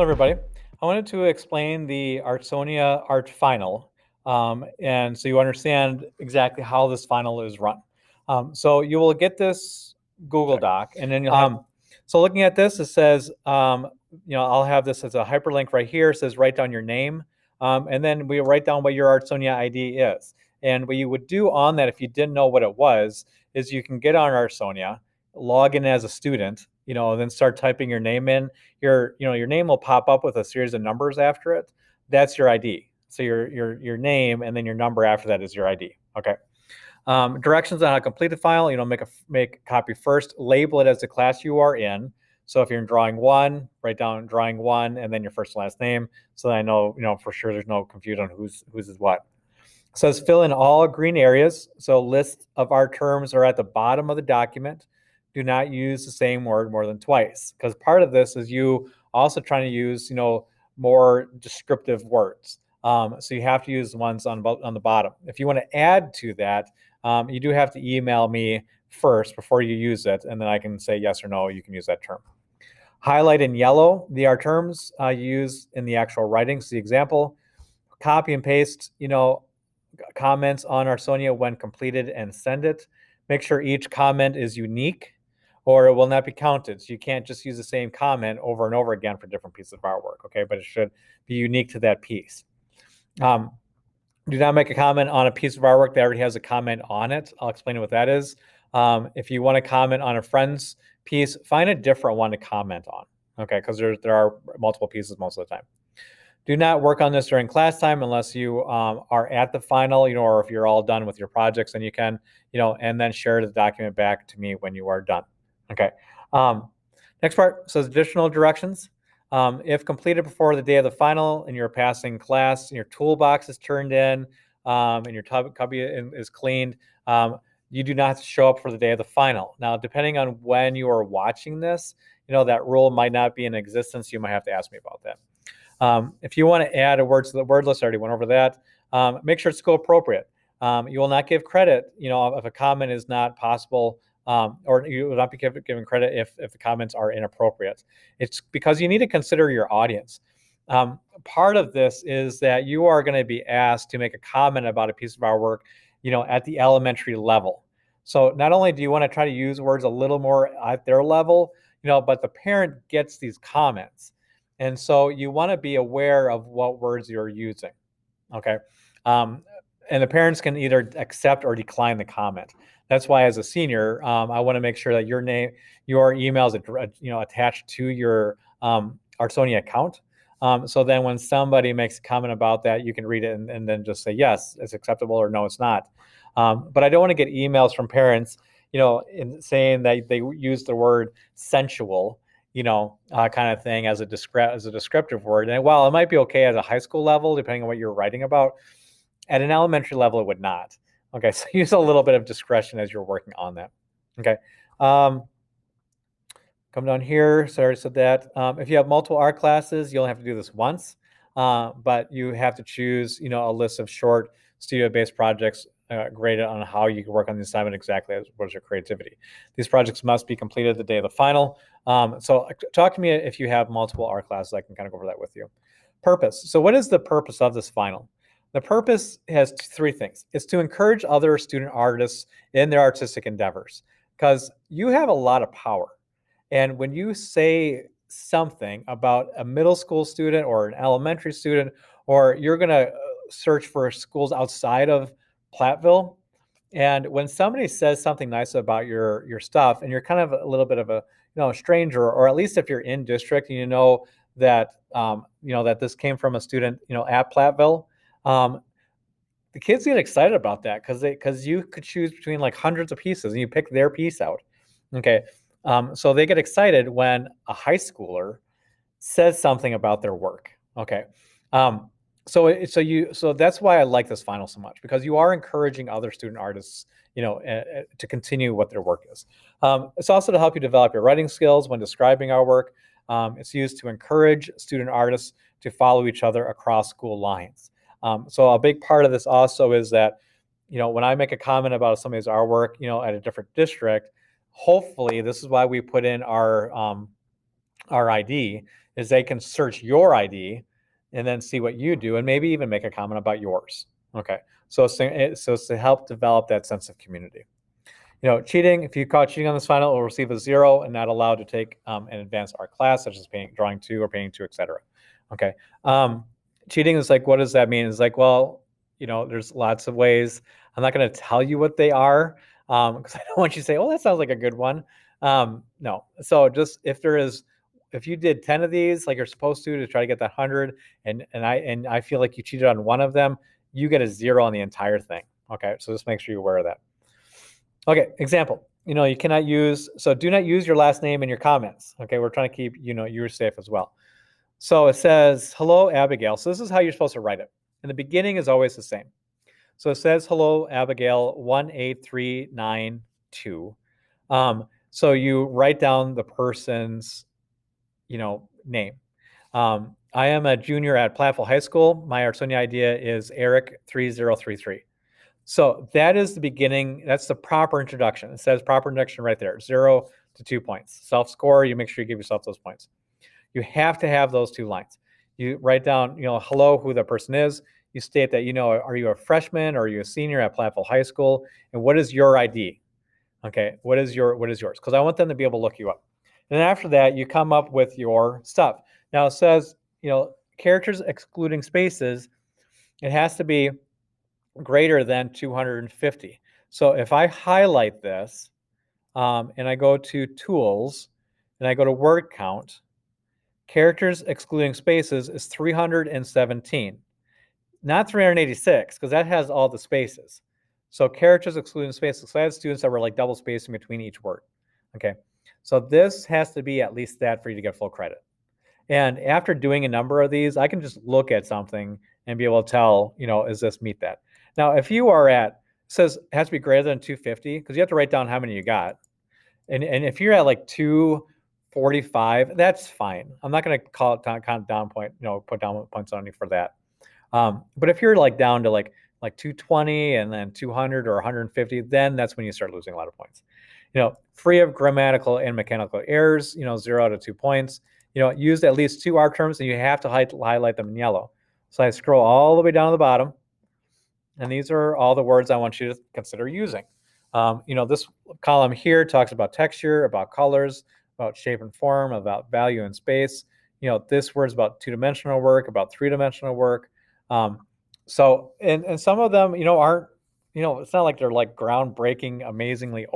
Hello, everybody. I wanted to explain the Artsonia Art Final, and so you understand exactly how this final is run. So you will get this Google Sorry. Doc, and then you'll have. So looking at this, it says, I'll have this as a hyperlink right here. It says write down your name, and then we write down what your Artsonia ID is. And what you would do on that, if you didn't know what it was, is you can get on Artsonia, log in as a student, then start typing your name in. Your name will pop up with a series of numbers after it. That's your ID. So your name and then your number after that is your ID. Okay. Directions on how to complete the file. Make a copy first. Label it as the class you are in. So if you're in drawing one, write down drawing one and then your first and last name, so that I know for sure there's no confusion on whose is what. It says fill in all green areas. So lists of our terms are at the bottom of the document. Do not use the same word more than twice, because part of this is you also trying to use more descriptive words. So you have to use the ones on the bottom. If you want to add to that, you do have to email me first before you use it, and then I can say yes or no, you can use that term. Highlight in yellow the terms you use in the actual writing. So the example, copy and paste, comments on Artsonia when completed and send it. Make sure each comment is unique or it will not be counted. So you can't just use the same comment over and over again for different pieces of artwork, okay? But it should be unique to that piece. Do not make a comment on a piece of artwork that already has a comment on it. I'll explain what that is. If you want to comment on a friend's piece, find a different one to comment on, okay? Because there are multiple pieces most of the time. Do not work on this during class time unless you are at the final, or if you're all done with your projects, then you can, and then share the document back to me when you are done. Okay. Next part says additional directions. If completed before the day of the final and you're passing class and your toolbox is turned in and your cubby is cleaned, you do not have to show up for the day of the final. Now, depending on when you are watching this, that rule might not be in existence. You might have to ask me about that. If you want to add a word to the word list, I already went over that. Make sure it's school appropriate. You will not give credit, if a comment is not possible, or you will not be given credit if the comments are inappropriate. It's because you need to consider your audience. Part of this is that you are going to be asked to make a comment about a piece of artwork, at the elementary level. So not only do you want to try to use words a little more at their level, but the parent gets these comments. And so you want to be aware of what words you're using, okay? And the parents can either accept or decline the comment. That's why, as a senior, I want to make sure that your email is attached to your Artsonia account. So then when somebody makes a comment about that, you can read it and then just say, yes, it's acceptable, or no, it's not. But I don't want to get emails from parents, in saying that they use the word sensual, kind of thing as a descriptive word. And while it might be okay at a high school level, depending on what you're writing about, at an elementary level, it would not. Okay, so use a little bit of discretion as you're working on that. Okay. Come down here. So I already said that. If you have multiple art classes, you'll have to do this once, but you have to choose, a list of short studio-based projects graded on how you can work on the assignment exactly as what is your creativity. These projects must be completed the day of the final. So talk to me if you have multiple art classes. I can kind of go over that with you. Purpose. So what is the purpose of this final? The purpose has three things. It's to encourage other student artists in their artistic endeavors, because you have a lot of power. And when you say something about a middle school student or an elementary student, or you're going to search for schools outside of Platteville, and when somebody says something nice about your stuff, and you're kind of a little bit of a stranger, or at least if you're in district and that that this came from a student at Platteville, the kids get excited about that because you could choose between like hundreds of pieces and you pick their piece out. Okay. So they get excited when a high schooler says something about their work. Okay. So that's why I like this final so much, because you are encouraging other student artists, to continue what their work is. It's also to help you develop your writing skills when describing our work. It's used to encourage student artists to follow each other across school lines. So a big part of this also is that, when I make a comment about somebody's artwork, at a different district, hopefully this is why we put in our ID, is they can search your ID and then see what you do and maybe even make a comment about yours. Okay, so it's to help develop that sense of community. Cheating, if you caught cheating on this final, it will receive a 0 and not allowed to take an advanced art class, such as drawing 2 or painting 2, etc. Okay. Cheating is like, what does that mean? It's like, well, there's lots of ways. I'm not going to tell you what they are because I don't want you to say, oh, that sounds like a good one. No. So just if you did 10 of these like you're supposed to try to get that 100, and I feel like you cheated on one of them, you get a 0 on the entire thing. Okay. So just make sure you're aware of that. Okay, example. You cannot do not use your last name in your comments. Okay, we're trying to keep, you safe as well. So it says, hello, Abigail. So this is how you're supposed to write it. And the beginning is always the same. So it says, hello, Abigail 18392. So you write down the person's, name. I am a junior at Platteville High School. My Artsonia idea is Eric 3033. So that is the beginning. That's the proper introduction. It says proper introduction right there, 0 to 2 points. Self-score, you make sure you give yourself those points. You have to have those 2 lines. You write down, hello, who the person is. You state that, are you a freshman or are you a senior at Platteville High School? And what is your ID? Okay, what is yours? Because I want them to be able to look you up. And then after that, you come up with your stuff. Now it says, characters excluding spaces, it has to be greater than 250. So if I highlight this and I go to tools and I go to word count, characters excluding spaces is 317, not 386, because that has all the spaces. So characters excluding spaces. So I had students that were like double spacing between each word. Okay, so this has to be at least that for you to get full credit. And after doing a number of these, I can just look at something and be able to tell, is this meet that? Now, if you are it says it has to be greater than 250, because you have to write down how many you got. And if you're at like 245, that's fine. I'm not going to call it count down point, put down points on you for that. But if you're like down to like 220 and then 200 or 150, then that's when you start losing a lot of points. Free of grammatical and mechanical errors, 0 to 2 points. Used at least 2 art terms, and you have to highlight them in yellow. So I scroll all the way down to the bottom, and these are all the words I want you to consider using. This column here talks about texture, about colors, about shape and form, about value and space. This word's about 2-dimensional work, about 3-dimensional work. So some of them, aren't, it's not like they're like groundbreaking, amazingly,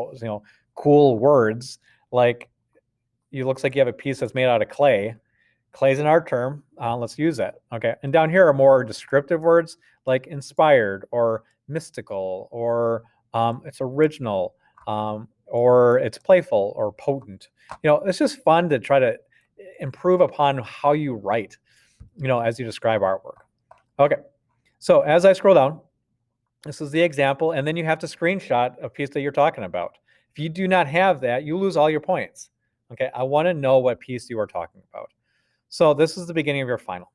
cool words. Like, it looks like you have a piece that's made out of clay. Clay's an art term. Let's use it. Okay. And down here are more descriptive words like inspired or mystical or it's original or it's playful or potent. It's just fun to try to improve upon how you write, as you describe artwork. Okay. So as I scroll down, this is the example, and then you have to screenshot a piece that you're talking about. If you do not have that, you lose all your points. Okay, I want to know what piece you are talking about. So this is the beginning of your final.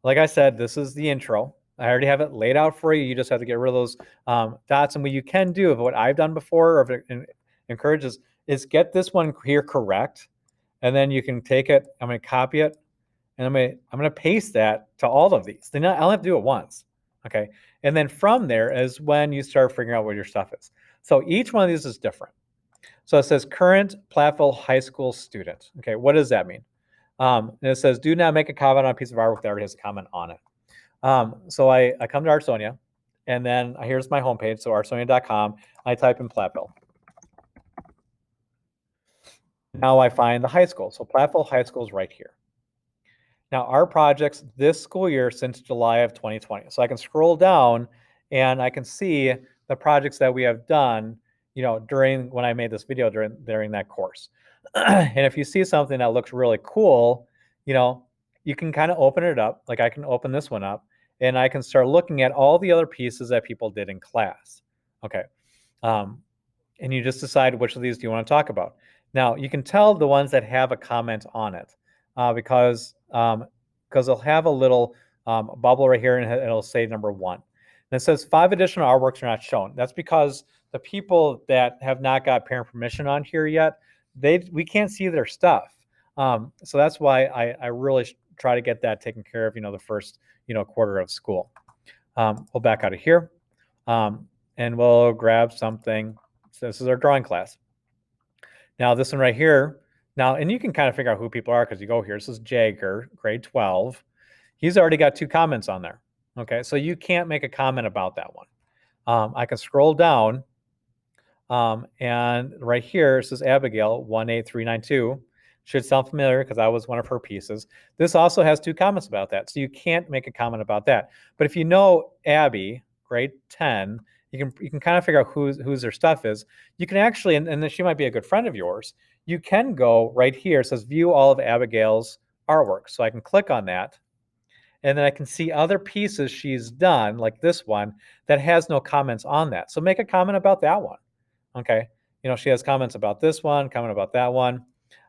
Like I said, this is the intro. I already have it laid out for you. You just have to get rid of those dots. And what you can do, of what I've done before, or if it encourages, is get this one here correct. And then you can take it, I'm going to copy it, and I'm going to paste that to all of these. Then I'll have to do it once. Okay, and then from there is when you start figuring out what your stuff is. So each one of these is different. So it says current Platteville High School student. Okay, what does that mean? And it says do not make a comment on a piece of artwork that already has a comment on it. So I come to Artsonia, and then here's my homepage, so artsonia.com. I type in Platteville. Now I find the high school. So Platteville High School is right here. Now our projects this school year since July of 2020. So I can scroll down and I can see the projects that we have done, during when I made this video during that course. And if you see something that looks really cool, you can kind of open it up. Like I can open this one up and I can start looking at all the other pieces that people did in class. Okay. And you just decide which of these do you want to talk about. Now you can tell the ones that have a comment on it because they'll have a little bubble right here and it'll say number 1. And it says 5 additional artworks are not shown. That's because the people that have not got parent permission on here yet, we can't see their stuff. So that's why I really try to get that taken care of, the first, quarter of school. We'll back out of here, and we'll grab something. So this is our drawing class. Now this one right here, and you can kind of figure out who people are because you go here. This is Jagger, grade 12. He's already got 2 comments on there. Okay, so you can't make a comment about that one. I can scroll down, and right here it says Abigail 18392. Should sound familiar because I was one of her pieces. This also has 2 comments about that, so you can't make a comment about that. But if you know Abby, grade 10, you can kind of figure out whose their stuff is. You can actually, and then she might be a good friend of yours. You can go right here. It says view all of Abigail's artwork. So I can click on that, and then I can see other pieces she's done, like this one, that has no comments on that. So make a comment about that one. Okay. She has comments about this one, comment about that one.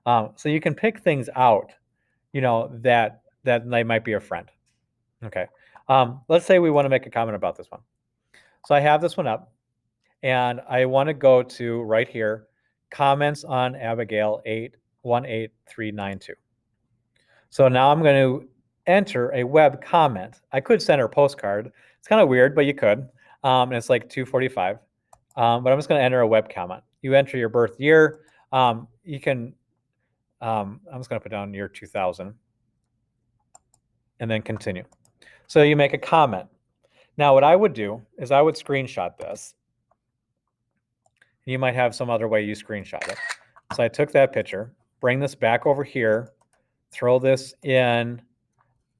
So you can pick things out, that they might be a friend. Okay. Let's say we want to make a comment about this one. So I have this one up, and I want to go to right here, comments on Abigail 818392. So now I'm going to enter a web comment. I could send her a postcard. It's kind of weird, but you could. And it's like 245. But I'm just going to enter a web comment. You enter your birth year. You can, I'm just going to put down year 2000 and then continue. So you make a comment. Now, what I would do is I would screenshot this. You might have some other way you screenshot it. So I took that picture, bring this back over here, throw this in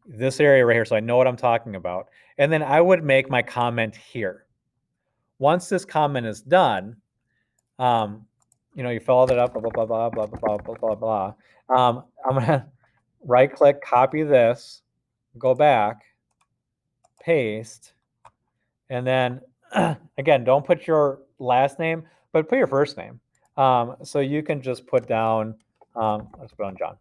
this area right here so I know what I'm talking about. And then I would make my comment here. Once this comment is done, you follow that up, blah, blah, blah, blah, blah, blah, blah, blah, blah. I'm going to right click, copy this, go back, paste, and then again, don't put your last name, but put your first name. So you can just put down, let's put on John.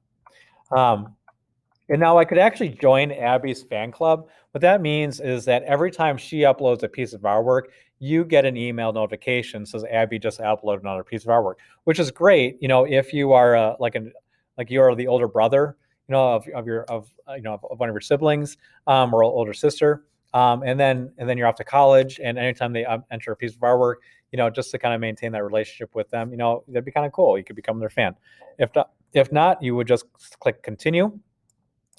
And now I could actually join Abby's fan club. What that means is that every time she uploads a piece of artwork, you get an email notification says Abby just uploaded another piece of artwork, which is great. If you are like you are the older brother, of one of your siblings, or older sister, and then you're off to college, and anytime they enter a piece of artwork, just to kind of maintain that relationship with them, that'd be kind of cool. You could become their fan. If not, you would just click continue.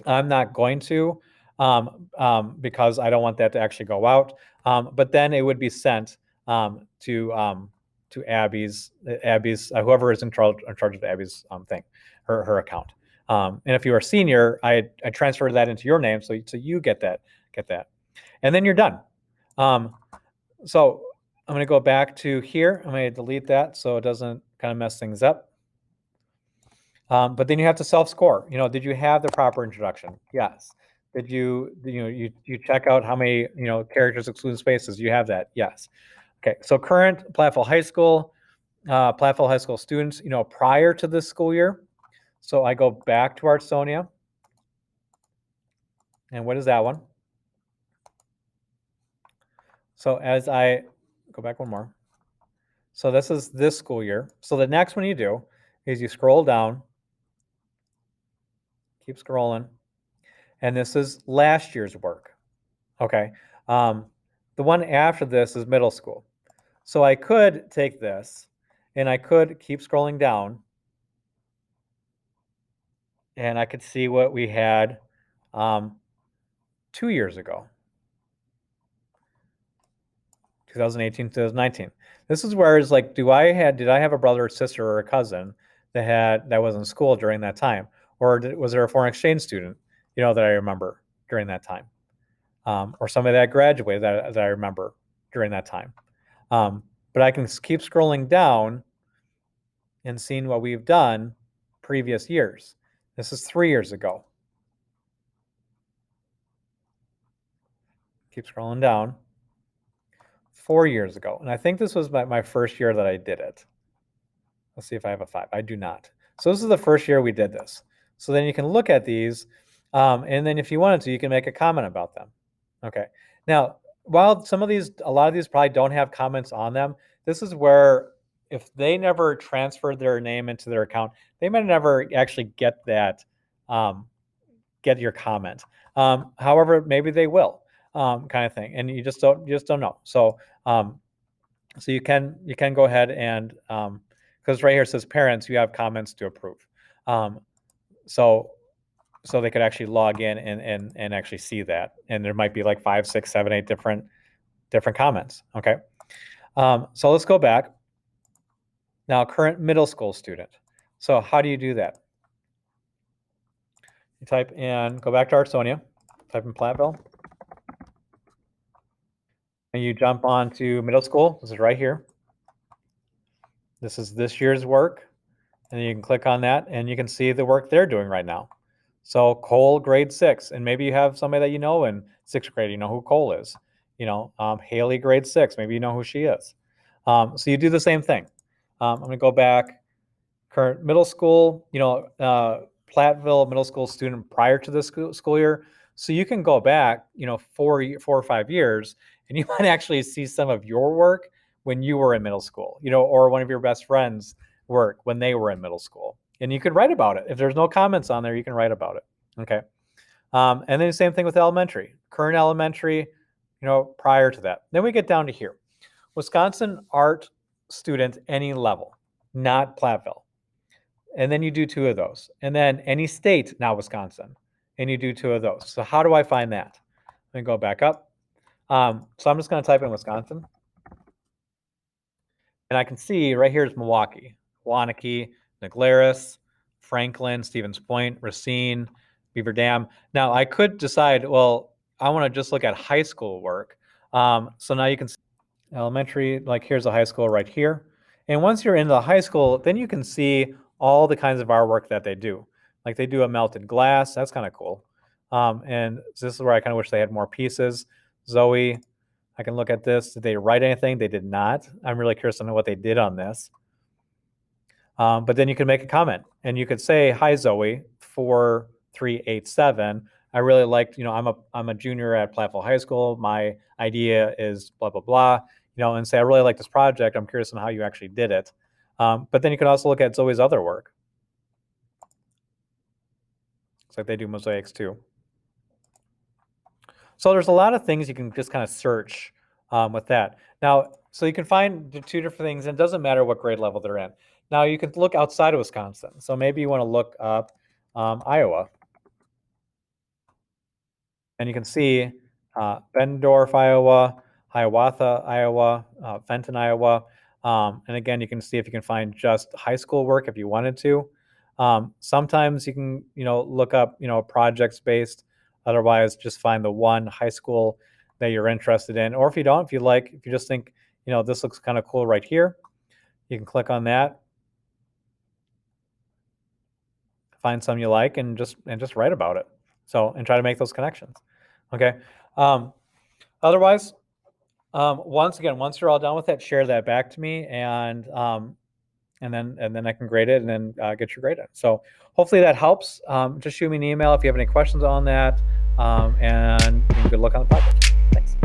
I'm not going to, because I don't want that to actually go out. But then it would be sent to Abby's whoever is in charge of Abby's thing, her account. And if you are a senior, I transfer that into your name, so you get that, and then you're done. So I'm going to go back to here. I'm going to delete that so it doesn't kind of mess things up. But then you have to self-score. Did you have the proper introduction? Yes. Did you check out how many characters excluding spaces? You have that? Yes. Okay. So current Platteville High School students, prior to this school year. So I go back to Artsonia, and what is that one? So as I go back one more. So this is this school year. So the next one you do is you scroll down. Keep scrolling. And this is last year's work. Okay. The one after this is middle school. So I could take this and I could keep scrolling down, and I could see what we had 2 years ago, 2018, 2019. This is where it's like, did I have a brother or sister or a cousin that was in school during that time? Or was there a foreign exchange student, that I remember during that time? Or somebody that graduated that I remember during that time. But I can keep scrolling down and seeing what we've done previous years. This is 3 years ago. Keep scrolling down. 4 years ago. And I think this was my first year that I did it. Let's see if I have a 5. I do not. So this is the first year we did this. So then you can look at these, and then if you wanted to, you can make a comment about them. Okay. Now, while a lot of these probably don't have comments on them, this is where if they never transferred their name into their account, they might never actually get that, get your comment. However, maybe they will, kind of thing, and you just don't know. So so you can go ahead and, because right here it says parents, you have comments to approve. So so they could actually log in and actually see that, and there might be like 5, 6, 7, 8 different comments. Okay, so let's go back now. Current middle school student. So how do you do that? You type in, go back to Artsonia, type in Platteville, and you jump on to middle school. This is right here. This is this year's work, and you can click on that, and you can see the work they're doing right now. So Cole, grade 6, and maybe you have somebody that you know in 6th grade. You know who Cole is. You know, Haley, grade 6. Maybe you know who she is. So you do the same thing. I'm going to go back. Current middle school, you know, Platteville middle school student prior to the school year. So you can go back, you know, 4 or 5 years, and you might actually see some of your work when you were in middle school, you know, or one of your best friends' work when they were in middle school. And you could write about it. If there's no comments on there, you can write about it. Okay. And then the same thing with elementary, current elementary, you know, prior to that. Then we get down to here. Wisconsin art student, any level, not Platteville. And then you do 2 of those. And then any state, not Wisconsin, and you do 2 of those. So how do I find that? Let me go back up. So I'm just going to type in Wisconsin. And I can see right here is Milwaukee, Waunakee, Naglaris, Franklin, Stevens Point, Racine, Beaver Dam. Now I could decide, well, I want to just look at high school work. So now you can see elementary, like here's a high school right here. And once you're in the high school, then you can see all the kinds of artwork that they do. Like they do a melted glass. That's kind of cool. And this is where I kind of wish they had more pieces. Zoe, I can look at this. Did they write anything? They did not. I'm really curious to know what they did on this. But then you can make a comment and you could say, hi, Zoe, 4387. I really liked, you know, I'm a junior at Platteville High School. My idea is blah, blah, blah, you know, and say, I really like this project. I'm curious on how you actually did it. But then you can also look at Zoe's other work. Looks like they do mosaics too. So there's a lot of things you can just kind of search with that. Now, so you can find 2 different things, and it doesn't matter what grade level they're in. Now you can look outside of Wisconsin. So maybe you want to look up Iowa. And you can see Bendorf, Iowa, Hiawatha, Iowa, Fenton, Iowa. And again, you can see if you can find just high school work if you wanted to. Sometimes you can, you know, look up, you know, projects based. Otherwise, just find the one high school that you're interested in. Or if you don't, if you just think, you know, this looks kind of cool right here, you can click on that, find some you like, and just write about it. So, and try to make those connections. Okay. Otherwise, once you're all done with it, share that back to me, and then I can grade it and then get your grade in. So hopefully that helps. Just shoot me an email if you have any questions on that, and good luck on the project. Thanks.